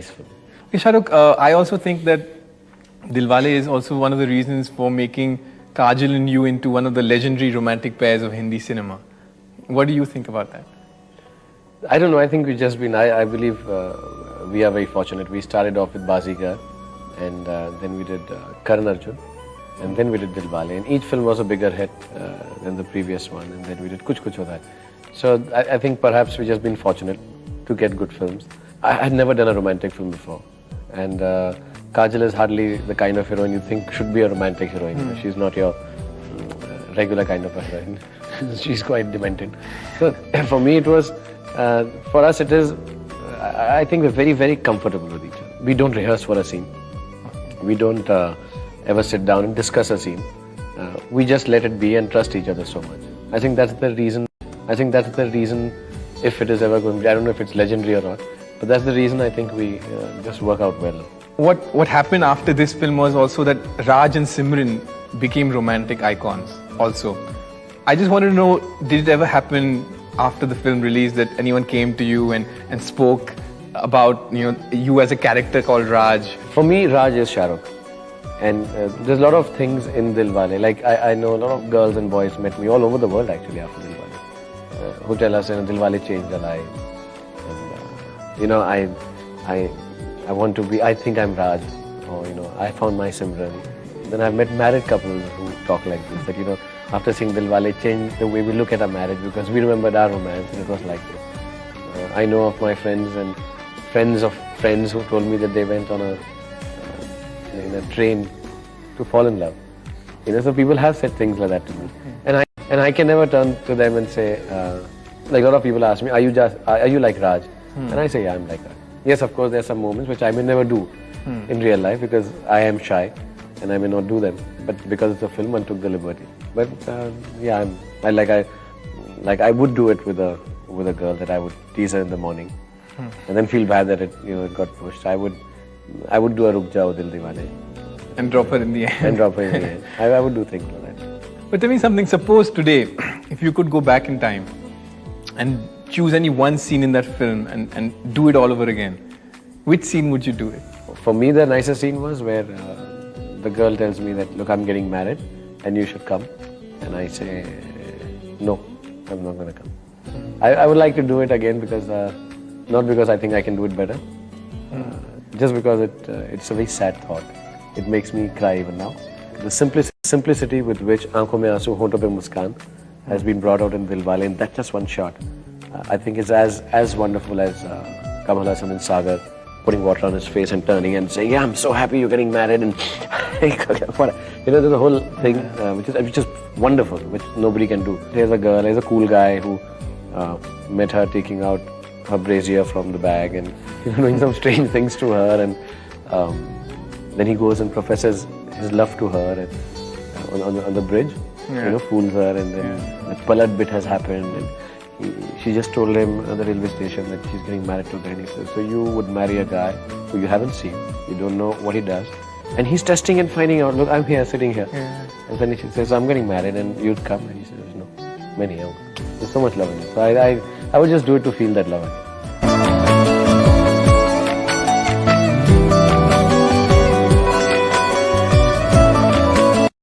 Okay, Shahrukh, I also think that Dilwale is also one of the reasons for making Kajol and you into one of the legendary romantic pairs of Hindi cinema. What do you think about that? I don't know. I think we've just been. I believe we are very fortunate. We started off with Bazigar, and then we did Karan Arjun, and then we did Dilwale. And each film was a bigger hit than the previous one. And then we did Kuch Kuch Hota Hai. So I think perhaps we've just been fortunate to get good films. I had never done a romantic film before, and Kajol is hardly the kind of heroine you think should be a romantic heroine. She's not your regular kind of a heroine. She's quite demented. So for me, it was. For us, it is. I think we're very, very comfortable with each other. We don't rehearse for a scene. We don't ever sit down and discuss a scene. We just let it be and trust each other so much. I think that's the reason. If it is ever going to be, I don't know if it's legendary or not, but that's the reason I think we just work out well. What happened after this film was also that Raj and Simran became romantic icons also. I just wanted to know, did it ever happen after the film release that anyone came to you and spoke about you as a character called Raj? For me, Raj is Shahrukh. And there's a lot of things in Dilwale. Like I know a lot of girls and boys met me all over the world actually after Dilwale. Who tell us, Dilwale changed their life. And, I want to be, I think I'm Raj. Or, I found my Simran. Then I've met married couples who talk like this. That, after seeing Dilwale change the way we look at our marriage because we remembered our romance and it was like this. I know of my friends and friends of friends who told me that they went on in a train to fall in love. So people have said things like that to me. And I can never turn to them and say, like a lot of people ask me, are you like Raj? And I say, yeah, I'm like Raj. Yes, of course, there are some moments which I may never do in real life because I am shy and I may not do them. But because it's a film, I took the liberty. But yeah, I would do it with a girl that I would tease her in the morning, and then feel bad that it got pushed. I would do a Ruk Jao Dil Diwale and drop her in the end. I would do things like that. But tell me something. Suppose today, if you could go back in time and choose any one scene in that film and do it all over again, which scene would you do it? For me, the nicest scene was where the girl tells me that, look, I'm getting married and you should come. And I say, no, I'm not going to come. I would like to do it again because, not because I think I can do it better, just because it's a very sad thought. It makes me cry even now. The simplicity with which Aankhon Mein Aansu, Honton Pe Muskaan has been brought out in Dilwale, and that's just one shot. I think it's as wonderful as Kamal Haasan and Sagar putting water on his face and turning and saying, yeah, I'm so happy you're getting married. And there's a whole thing which is wonderful, which nobody can do. There's a cool guy who met her taking out her brazier from the bag and doing some strange things to her. And then he goes and professes his love to her on the bridge, fools her. And then the Palat bit has happened. And she just told him at the railway station that she's getting married to a guy. And he says, so you would marry a guy who you haven't seen, you don't know what he does, and he's testing and finding out, look, I'm here, sitting here. And then she says, I'm getting married and you'd come. And he says, no, many. There's so much love in it. So I would just do it to feel that love.